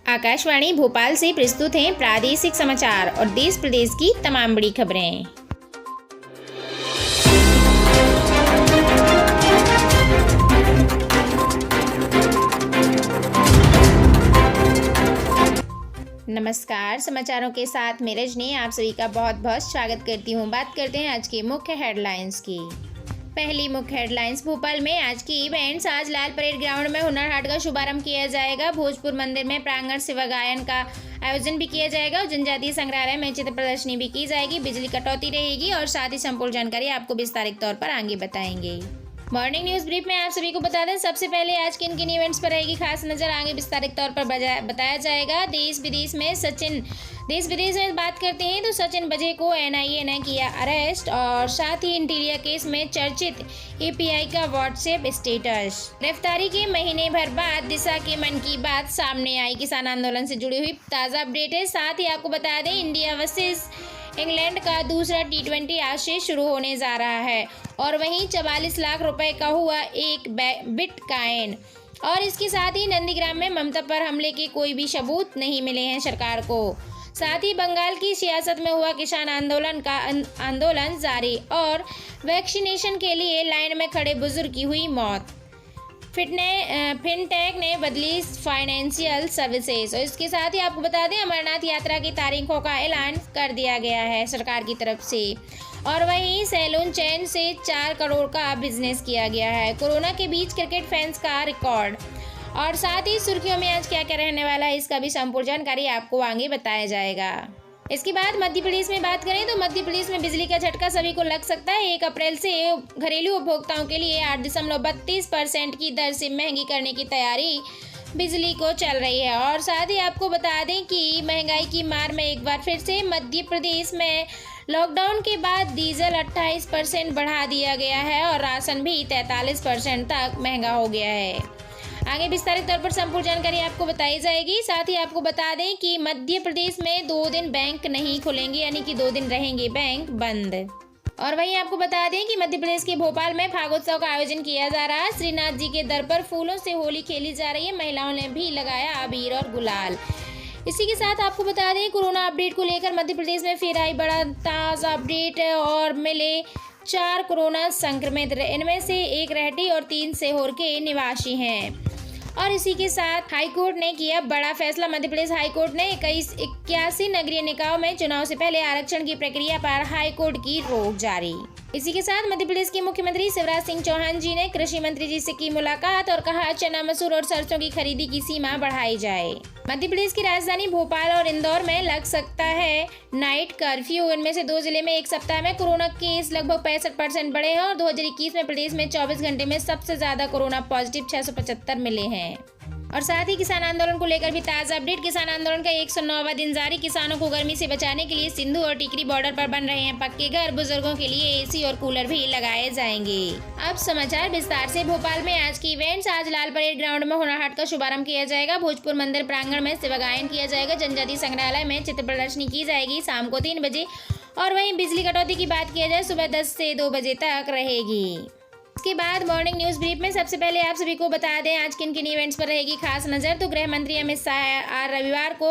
आकाशवाणी भोपाल से प्रस्तुत हैं प्रादेशिक समाचार और देश प्रदेश की तमाम बड़ी खबरें। नमस्कार, समाचारों के साथ मैं रजनी आप सभी का बहुत बहुत स्वागत करती हूं। बात करते हैं आज के मुख्य हेडलाइंस की। पहली मुख्य हेडलाइंस, भोपाल में आज की इवेंट्स। आज लाल परेड ग्राउंड में हुनर हाट का शुभारंभ किया जाएगा। भोजपुर मंदिर में प्रांगण सेवा गायन का आयोजन भी किया जाएगा और जनजातीय संग्रहालय में चित्र प्रदर्शनी भी की जाएगी। बिजली कटौती रहेगी और साथ ही संपूर्ण जानकारी आपको विस्तारित तौर पर आगे बताएंगे। मॉर्निंग न्यूज ब्रीफ में आप सभी को बता दें, सबसे पहले आज किन किन इवेंट्स पर रहेगी खास नजर, आगे विस्तारित तौर पर बताया जाएगा। देश विदेश में बात करते हैं तो सचिन बजे को एनआईए ने किया अरेस्ट और साथ ही इंटीरिया केस में चर्चित एपीआई का व्हाट्सएप स्टेटस। गिरफ्तारी के महीने भर बाद दिशा के मन की बात सामने आई। किसान आंदोलन से जुड़ी हुई ताज़ा अपडेट है। साथ ही आपको बता दें, इंडिया वर्सेस इंग्लैंड का दूसरा T20 आज से शुरू होने जा रहा है और वहीं 44 लाख रुपए का हुआ एक बिटकॉइन। और इसके साथ ही नंदीग्राम में ममता पर हमले के कोई भी सबूत नहीं मिले हैं सरकार को। साथ ही बंगाल की सियासत में हुआ किसान आंदोलन जारी और वैक्सीनेशन के लिए लाइन में खड़े बुजुर्ग की हुई मौत। फिनटेक ने बदली फाइनेंशियल सर्विसेज। और इसके साथ ही आपको बता दें, अमरनाथ यात्रा की तारीखों का ऐलान कर दिया गया है सरकार की तरफ से। और वहीं सैलून चेन से 4 करोड़ का बिजनेस किया गया है। कोरोना के बीच क्रिकेट फैंस का रिकॉर्ड। और साथ ही सुर्खियों में आज क्या क्या रहने वाला है, इसका भी संपूर्ण जानकारी आपको आगे बताया जाएगा। इसके बाद मध्य प्रदेश में बात करें तो मध्य प्रदेश में बिजली का झटका सभी को लग सकता है। 1 अप्रैल से घरेलू उपभोक्ताओं के लिए 8.32% की दर से महंगी करने की तैयारी बिजली को चल रही है। और साथ ही आपको बता दें कि महंगाई की मार में एक बार फिर से मध्य प्रदेश में लॉकडाउन के बाद डीजल 28% बढ़ा दिया गया है और राशन भी 43% तक महंगा हो गया है। आगे विस्तारित तौर पर संपूर्ण जानकारी आपको बताई जाएगी। साथ ही आपको बता दें कि मध्य प्रदेश में 2 दिन बैंक नहीं खुलेंगे, यानी कि 2 दिन रहेंगे बैंक बंद। और वहीं आपको बता दें कि मध्य प्रदेश के भोपाल में फागोत्सव का आयोजन किया जा रहा है। श्रीनाथ जी के दर पर फूलों से होली खेली जा रही है। महिलाओं ने भी लगाया अबीर और गुलाल। इसी के साथ आपको बता दें, कोरोना अपडेट को लेकर मध्य प्रदेश में फिर आई बड़ा ताज़ा अपडेट और मिले 4 कोरोना संक्रमित। इनमें से 1 रेहटी और 3 सीहोर के निवासी हैं। और इसी के साथ हाईकोर्ट ने किया बड़ा फैसला। मध्य प्रदेश हाईकोर्ट ने 81 नगरीय निकायों में चुनाव से पहले आरक्षण की प्रक्रिया पर हाईकोर्ट की रोक जारी। इसी के साथ मध्य प्रदेश के मुख्यमंत्री शिवराज सिंह चौहान जी ने कृषि मंत्री जी से की मुलाकात और कहा, चना मसूर और सरसों की खरीदी की सीमा बढ़ाई जाए। मध्य प्रदेश की राजधानी भोपाल और इंदौर में लग सकता है नाइट कर्फ्यू। इनमें से 2 जिले में एक सप्ताह में कोरोना केस लगभग 65% बढ़े हैं और 2021 में प्रदेश में 24 घंटे में सबसे ज्यादा कोरोना पॉजिटिव 675 मिले हैं। और साथ ही किसान आंदोलन को लेकर भी ताज़ा अपडेट। किसान आंदोलन का 109वां दिन जारी। किसानों को गर्मी से बचाने के लिए सिंधु और टिकरी बॉर्डर पर बन रहे हैं पक्के घर। बुजुर्गों के लिए एसी और कूलर भी लगाए जाएंगे। अब समाचार विस्तार से। भोपाल में आज की इवेंट्स। आज लाल परेड ग्राउंड में हुनर हाट का शुभारंभ किया जाएगा। भोजपुर मंदिर प्रांगण में सेवा गायन किया जाएगा। जनजातीय संग्रहालय में चित्र प्रदर्शनी की जाएगी शाम को 3 बजे। और वहीं बिजली कटौती की बात किया जाए, सुबह 10 से 2 बजे तक रहेगी। इसके बाद मॉर्निंग न्यूज ब्रीफ में सबसे पहले आप सभी को बता दें आज किन किन इवेंट्स पर रहेगी खास नजर। तो गृह मंत्री अमित शाह आज रविवार को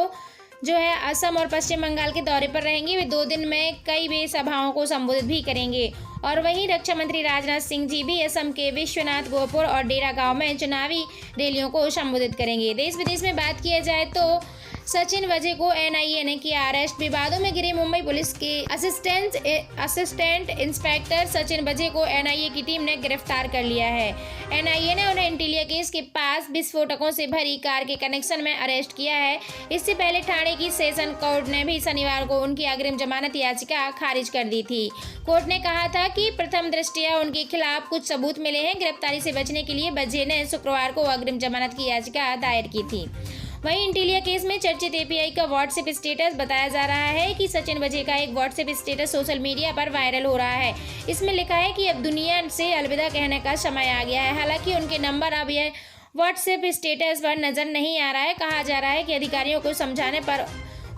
असम और पश्चिम बंगाल के दौरे पर रहेंगे। वे 2 दिन में कई सभाओं को संबोधित भी करेंगे। और वहीं रक्षा मंत्री राजनाथ सिंह जी भी असम के विश्वनाथ गोपुर और डेरा गांव में चुनावी रैलियों को संबोधित करेंगे। देश विदेश में बात किया जाए तो सचिन वजे को एनआईए ने किया अरेस्ट। विवादों में घिरे मुंबई पुलिस के असिस्टेंट इंस्पेक्टर सचिन वजे को एनआईए की टीम ने गिरफ्तार कर लिया है। एनआईए ने उन्हें इंटीरिया केस के पास विस्फोटकों से भरी कार के कनेक्शन में अरेस्ट किया है। इससे पहले ठाणे की सेशन कोर्ट ने भी शनिवार को उनकी अग्रिम जमानत याचिका खारिज कर दी थी। कोर्ट ने कहा था कि प्रथम दृष्टया उनके खिलाफ कुछ सबूत मिले हैं। गिरफ्तारी से बचने के लिए वजे ने शुक्रवार को अग्रिम जमानत की याचिका दायर की थी। वहीं इंटीरिया केस में चर्चित एपीआई का व्हाट्सएप स्टेटस बताया जा रहा है कि सचिन वजे का एक व्हाट्सएप स्टेटस सोशल मीडिया पर वायरल हो रहा है। इसमें लिखा है कि अब दुनिया से अलविदा कहने का समय आ गया है। हालांकि उनके नंबर अब यह व्हाट्सएप स्टेटस पर नजर नहीं आ रहा है। कहा जा रहा है कि अधिकारियों को समझाने पर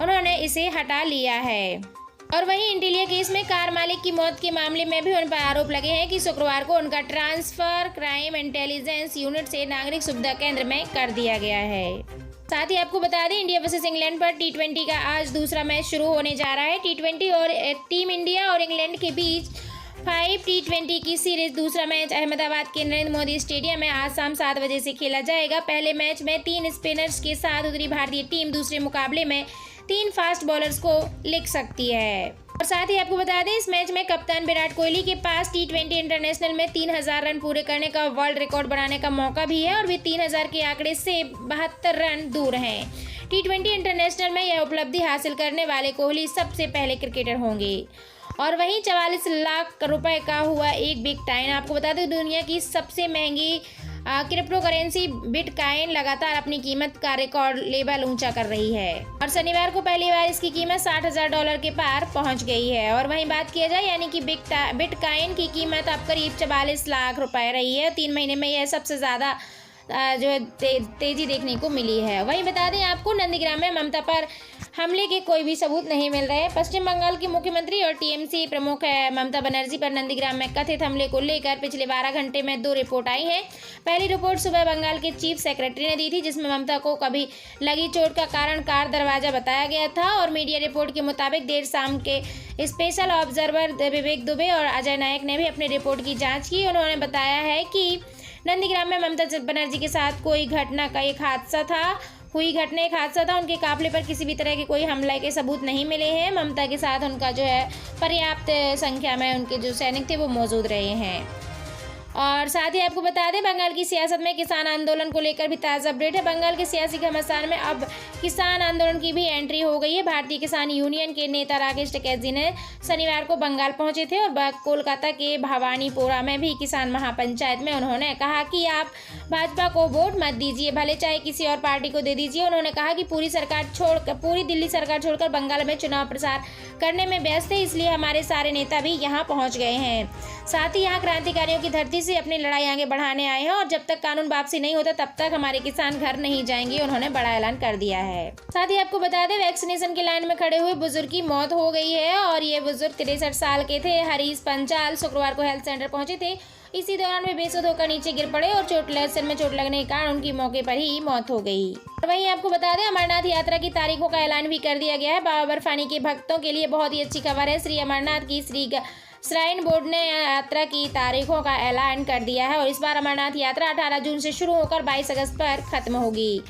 उन्होंने इसे हटा लिया है। और वहीं इंटीरिया केस में कार मालिक की मौत के मामले में भी उन पर आरोप लगे हैं कि शुक्रवार को उनका ट्रांसफर क्राइम इंटेलिजेंस यूनिट से नागरिक सुविधा केंद्र में कर दिया गया है। साथ ही आपको बता दें इंडिया वर्सेस इंग्लैंड पर T20 का आज दूसरा मैच शुरू होने जा रहा है। T20 और टीम इंडिया और इंग्लैंड के बीच 5 T20 की सीरीज दूसरा मैच अहमदाबाद के नरेंद्र मोदी स्टेडियम में आज शाम 7 बजे से खेला जाएगा। पहले मैच में 3 स्पिनर्स के साथ उतरी भारतीय टीम दूसरे मुकाबले में 3 फास्ट बॉलर्स को लिख सकती है। और साथ ही आपको बता दें इस मैच में कप्तान विराट कोहली के पास T20 इंटरनेशनल में 3000 रन पूरे करने का वर्ल्ड रिकॉर्ड बनाने का मौका भी है और वे 3000 के आंकड़े से 72 रन दूर हैं। T20 इंटरनेशनल में यह उपलब्धि हासिल करने वाले कोहली सबसे पहले क्रिकेटर होंगे। और वहीं 44 लाख रुपए का हुआ एक बिटकॉइन। आपको बता दें दुनिया की सबसे महंगी क्रिप्टो करेंसी बिटकॉइन लगातार अपनी कीमत का रिकॉर्ड लेवल ऊंचा कर रही है और शनिवार को पहली बार इसकी कीमत $60,000 के पार पहुंच गई है। और वहीं बात किया जाए यानी कि बिटकॉइन की कीमत अब करीब 44 लाख रुपए रही है। 3 महीने में यह सबसे ज़्यादा जो है तेजी देखने को मिली है। वहीं बता दें आपको नंदीग्राम में ममता पर हमले के कोई भी सबूत नहीं मिल रहे। पश्चिम बंगाल की मुख्यमंत्री और टीएमसी प्रमुख ममता बनर्जी पर नंदीग्राम में कथित हमले को लेकर पिछले 12 घंटे में 2 रिपोर्ट आई हैं। पहली रिपोर्ट सुबह बंगाल के चीफ सेक्रेटरी ने दी थी जिसमें ममता को कभी लगी चोट का कारण कार दरवाजा बताया गया था और मीडिया रिपोर्ट के मुताबिक देर शाम के स्पेशल ऑब्जर्वर विवेक दुबे और अजय नायक ने भी अपनी रिपोर्ट की जाँच की। उन्होंने बताया है कि नंदीग्राम में ममता बनर्जी के साथ कोई घटना का एक हादसा था। उनके काफिले पर किसी भी तरह के कोई हमले के सबूत नहीं मिले हैं। ममता के साथ उनका जो है पर्याप्त संख्या में उनके जो सैनिक थे वो मौजूद रहे हैं। और साथ ही आपको बता दें बंगाल की सियासत में किसान आंदोलन को लेकर भी ताज़ा अपडेट है। बंगाल के सियासी घमासान में अब किसान आंदोलन की भी एंट्री हो गई है। भारतीय किसान यूनियन के नेता राकेश टिकैत जी ने शनिवार को बंगाल पहुंचे थे और कोलकाता के भवानीपुरा में भी किसान महापंचायत में उन्होंने कहा कि आप भाजपा को वोट मत दीजिए, भले चाहे किसी और पार्टी को दे दीजिए। उन्होंने कहा कि पूरी दिल्ली सरकार छोड़कर बंगाल में चुनाव प्रचार करने में व्यस्त है, इसलिए हमारे सारे नेता भी यहाँ पहुँच गए हैं। साथ ही यहाँ क्रांतिकारियों की धरती से अपनी लड़ाई आगे बढ़ाने आए हैं और जब तक कानून वापसी नहीं होता तब तक हमारे किसान घर नहीं जाएंगे, उन्होंने बड़ा ऐलान कर दिया है। साथ ही आपको बता दें वैक्सीनेशन की लाइन में खड़े हुए बुजुर्ग की मौत हो गई है और ये बुजुर्ग 63 साल के थे। हरीश पंचाल शुक्रवार को हेल्थ सेंटर पहुंचे थे। इसी दौरान वे बेसुध होकर नीचे गिर पड़े और सिर में चोट लगने के कारण उनकी मौके पर ही मौत हो गई। और वहीं आपको बता दें अमरनाथ यात्रा की तारीखों का ऐलान भी कर दिया गया है। बाबा बर्फानी के भक्तों के लिए बहुत ही अच्छी खबर है। श्री अमरनाथ की श्राइन बोर्ड ने यात्रा की तारीखों का ऐलान कर दिया है और इस बार अमरनाथ यात्रा 18 जून से शुरू होकर 22 अगस्त पर खत्म होगी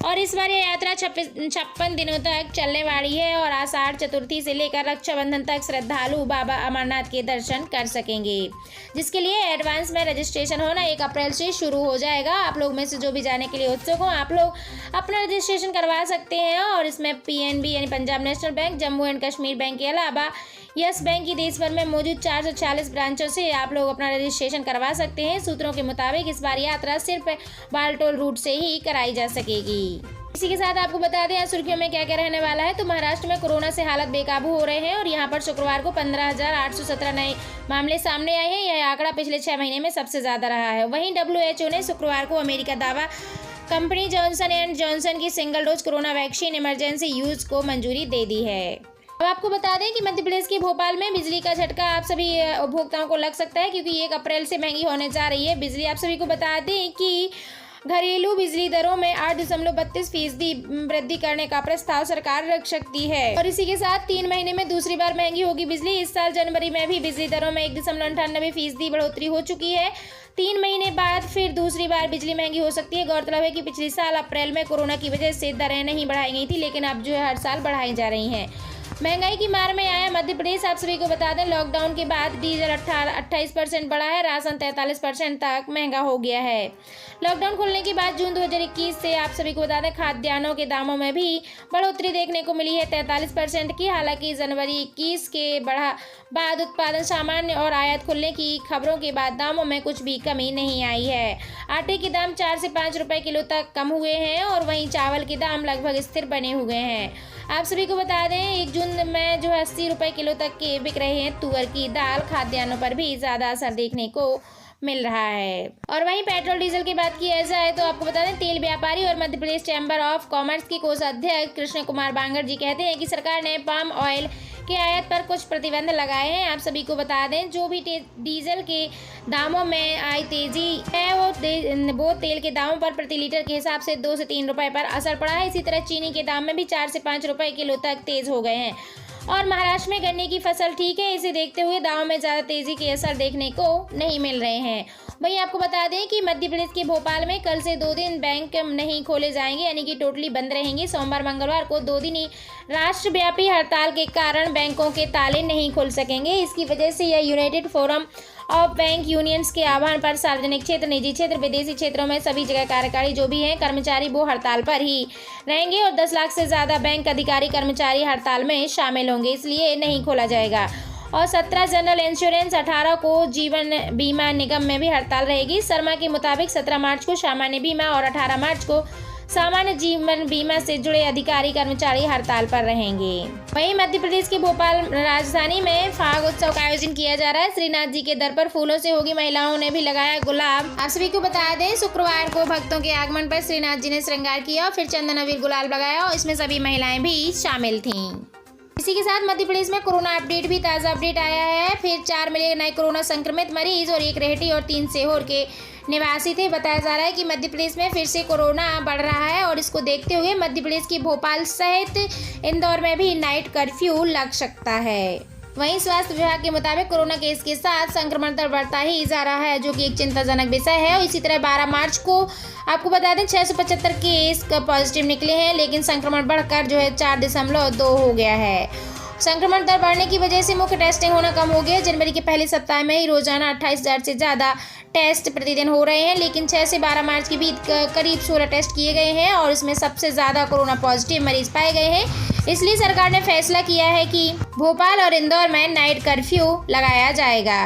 और इस बार यह यात्रा 56 दिनों तक चलने वाली है और आषाढ़ चतुर्थी से लेकर रक्षाबंधन तक श्रद्धालु बाबा अमरनाथ के दर्शन कर सकेंगे, जिसके लिए एडवांस में रजिस्ट्रेशन होना 1 अप्रैल से शुरू हो जाएगा। आप लोग में से जो भी जाने के लिए उत्सुक हो आप लोग अपना रजिस्ट्रेशन करवा सकते हैं और इसमें PNB यानी Punjab national bank, Jammu and Kashmir bank के अलावा यस बैंक की देश भर में मौजूद 440 ब्रांचों से आप लोग अपना रजिस्ट्रेशन करवा सकते हैं। सूत्रों के मुताबिक इस बार यात्रा सिर्फ बालटोल रूट से ही कराई जा सकेगी। इसी के साथ आपको बता दें सुर्खियों में क्या क्या रहने वाला है। तो महाराष्ट्र में कोरोना से हालत बेकाबू हो रहे हैं और यहां पर शुक्रवार को 15,817 नए मामले सामने आए हैं। यह आंकड़ा पिछले 6 महीने में सबसे ज्यादा रहा है। वहीं WHO ने शुक्रवार को अमेरिका दावा कंपनी जॉनसन एंड जॉनसन की single dose corona vaccine emergency use को मंजूरी दे दी है। अब आपको बता दें कि मध्य प्रदेश के भोपाल में बिजली का झटका आप सभी उपभोक्ताओं को लग सकता है क्योंकि 1 अप्रैल से महंगी होने जा रही है बिजली। आप सभी को बता दें कि घरेलू बिजली दरों में 8.32% वृद्धि करने का प्रस्ताव सरकार रख सकती है और इसी के साथ 3 महीने में दूसरी बार महंगी होगी बिजली। इस साल जनवरी में भी बिजली दरों में 1.98% बढ़ोतरी हो चुकी है। 3 महीने बाद फिर दूसरी बार बिजली महंगी हो सकती है। गौरतलब है कि पिछले साल अप्रैल में कोरोना की वजह से दरें नहीं बढ़ाई गई थी, लेकिन अब जो है हर साल बढ़ाई जा रही हैं। महंगाई की मार में आया मध्य प्रदेश। आप सभी को बता दें लॉकडाउन के बाद डीजल 28% बढ़ा है, राशन 43% तक महंगा हो गया है। लॉकडाउन खुलने के बाद जून 2021 से आप सभी को बता दें खाद्यान्नों के दामों में भी बढ़ोतरी देखने को मिली है 43% की। हालांकि जनवरी 21 के बाद उत्पादन सामान्य और आयात खुलने की खबरों के बाद दामों में कुछ भी कमी नहीं आई है। आटे के दाम 4 से 5 रुपए किलो तक कम हुए हैं और वहीं चावल के दाम लगभग स्थिर बने हुए हैं। आप सभी को बता दें 1 जून में जो 80 रुपए किलो तक के बिक रहे हैं तुअर की दाल। खाद्यान्नों पर भी ज़्यादा असर देखने को मिल रहा है। और वहीं पेट्रोल डीजल की बात की जाए तो आपको बता दें तेल व्यापारी और Madhya Pradesh chamber of commerce के कोषाध्यक्ष कृष्ण कुमार बांगर जी कहते हैं कि सरकार ने पाम ऑयल के आयात पर कुछ प्रतिबंध लगाए हैं। आप सभी को बता दें, जो भी डीजल के दामों में आई तेजी है वो तेल के दामों पर प्रति लीटर के हिसाब से 2 से 3 रुपए पर असर पड़ा है। इसी तरह चीनी के दाम में भी 4 से 5 रुपए किलो तक तेज हो गए हैं। और महाराष्ट्र में गन्ने की फसल ठीक है, इसे देखते हुए दामों में ज़्यादा तेजी के असर देखने को नहीं मिल रहे हैं। वहीं आपको बता दें कि मध्य प्रदेश के भोपाल में कल से 2 दिन बैंक नहीं खोले जाएंगे, यानी कि टोटली बंद रहेंगे। सोमवार मंगलवार को 2 दिन ही राष्ट्रव्यापी हड़ताल के कारण बैंकों के ताले नहीं खुल सकेंगे। इसकी वजह से यह United forum of bank unions के आह्वान पर सार्वजनिक क्षेत्र, निजी क्षेत्र, विदेशी क्षेत्रों में सभी जगह कार्यकारी जो भी हैं कर्मचारी वो हड़ताल पर ही रहेंगे और 10 लाख से ज़्यादा बैंक अधिकारी कर्मचारी हड़ताल में शामिल होंगे, इसलिए नहीं खोला जाएगा। और 17 जनरल इंश्योरेंस, 18 को जीवन बीमा निगम में भी हड़ताल रहेगी। शर्मा के मुताबिक 17 मार्च को सामान्य बीमा और 18 मार्च को सामान्य जीवन बीमा से जुड़े अधिकारी कर्मचारी हड़ताल पर रहेंगे। वहीं मध्य प्रदेश के भोपाल राजधानी में फाग उत्सव का आयोजन किया जा रहा है। श्रीनाथ जी के दर पर फूलों से होगी, महिलाओं ने भी लगाया गुलाब। आप सभी को बता दें, शुक्रवार को भक्तों के आगमन पर श्रीनाथ जी ने श्रृंगार किया और फिर चंदन अबीर गुलाल लगाया और इसमें सभी महिलाएं भी शामिल थीं। इसी के साथ मध्य प्रदेश में कोरोना अपडेट भी ताज़ा अपडेट आया है। फिर 4 मिले नए कोरोना संक्रमित मरीज और 1 रेहटी और 3 सीहोर के निवासी थे। बताया जा रहा है कि मध्य प्रदेश में फिर से कोरोना बढ़ रहा है और इसको देखते हुए मध्य प्रदेश की भोपाल सहित इंदौर में भी नाइट कर्फ्यू लग सकता है। वहीं स्वास्थ्य विभाग के मुताबिक कोरोना केस के साथ संक्रमण दर बढ़ता ही जा रहा है, जो कि एक चिंताजनक विषय है। और इसी तरह 12 मार्च को आपको बता दें 675 केस पॉजिटिव निकले हैं, लेकिन संक्रमण बढ़कर जो है 4.2 हो गया है। संक्रमण दर बढ़ने की वजह से मुख्य टेस्टिंग होना कम हो गया। जनवरी के पहले सप्ताह में ही रोजाना 28,000 से ज़्यादा टेस्ट प्रतिदिन हो रहे हैं, लेकिन 6 से 12 मार्च के बीच करीब 16 टेस्ट किए गए हैं और इसमें सबसे ज़्यादा कोरोना पॉजिटिव मरीज पाए गए हैं। इसलिए सरकार ने फैसला किया है कि भोपाल और इंदौर में नाइट कर्फ्यू लगाया जाएगा।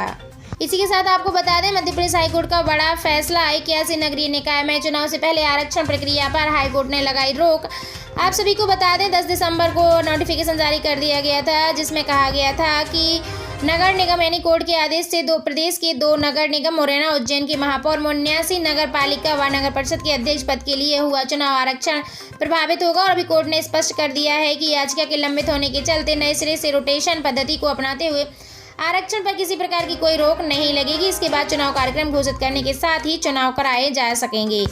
इसी के साथ आपको बता दें, मध्य प्रदेश हाईकोर्ट का बड़ा फैसला। 81 नगरीय निकाय में चुनाव से पहले आरक्षण प्रक्रिया पर हाईकोर्ट ने लगाई रोक। आप सभी को बता दें 10 दिसंबर को नोटिफिकेशन जारी कर दिया गया था, जिसमें कहा गया था कि नगर निगम यानी कोर्ट के आदेश से प्रदेश के 2 नगर निगम मुरैना उज्जैन के महापौर 79 नगर पालिका व नगर परिषद के अध्यक्ष पद के लिए हुआ चुनाव आरक्षण प्रभावित होगा। और अभी कोर्ट ने स्पष्ट कर दिया है कि याचिका के लंबित होने के चलते नए सिरे से रोटेशन पद्धति को अपनाते हुए आरक्षण पर किसी प्रकार की कोई रोक नहीं लगेगी। इसके बाद चुनाव कार्यक्रम घोषित करने के साथ ही चुनाव कराए जा सकेंगे।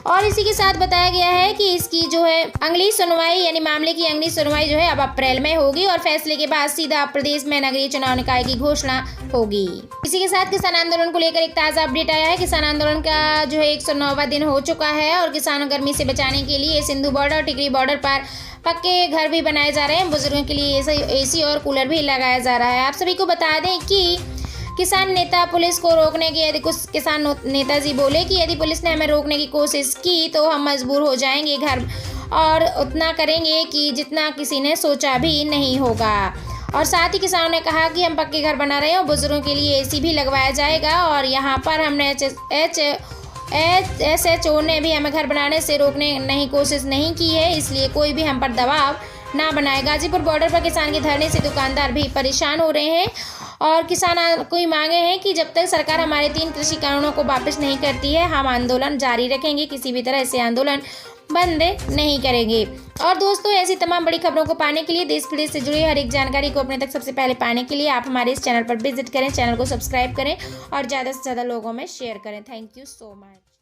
और इसी के साथ बताया गया है कि इसकी जो है अगली सुनवाई यानी मामले की अगली सुनवाई जो है अब अप्रैल में होगी और फैसले के बाद सीधा प्रदेश में नगरीय चुनाव निकाय की घोषणा होगी। इसी के साथ किसान आंदोलन को लेकर एक ताज़ा अपडेट आया है। किसान आंदोलन का जो है 109वां दिन हो चुका है और किसानों गर्मी से बचाने के लिए सिंधु बॉर्डर और टिकरी बॉर्डर पर पक्के घर भी बनाए जा रहे हैं। बुजुर्गों के लिए एसी और कूलर भी लगाया जा रहा है। आप सभी को बता दें कि किसान नेता पुलिस को रोकने की यदि कुछ किसान नेताजी बोले कि यदि पुलिस ने हमें रोकने की कोशिश की तो हम मजबूर हो जाएंगे घर और उतना करेंगे कि जितना किसी ने सोचा भी नहीं होगा। और साथ ही किसानों ने कहा कि हम पक्के घर बना रहे हैं और बुजुर्गों के लिए एसी भी लगवाया जाएगा और यहाँ पर हमने SHO ने भी हमें घर बनाने से रोकने नहीं कोशिश नहीं की है, इसलिए कोई भी हम पर दबाव ना बनाए। गाजीपुर बॉर्डर पर किसान के धरने से दुकानदार भी परेशान हो रहे हैं और किसान कोई मांगे हैं कि जब तक सरकार हमारे 3 कृषि कानूनों को वापस नहीं करती है हम आंदोलन जारी रखेंगे, किसी भी तरह से आंदोलन बंद नहीं करेंगे। और दोस्तों, ऐसी तमाम बड़ी खबरों को पाने के लिए, देश प्रदेश से जुड़ी हर एक जानकारी को अपने तक सबसे पहले पाने के लिए आप हमारे इस चैनल पर विजिट करें, चैनल को सब्सक्राइब करें और ज़्यादा से ज़्यादा लोगों में शेयर करें। Thank you so much.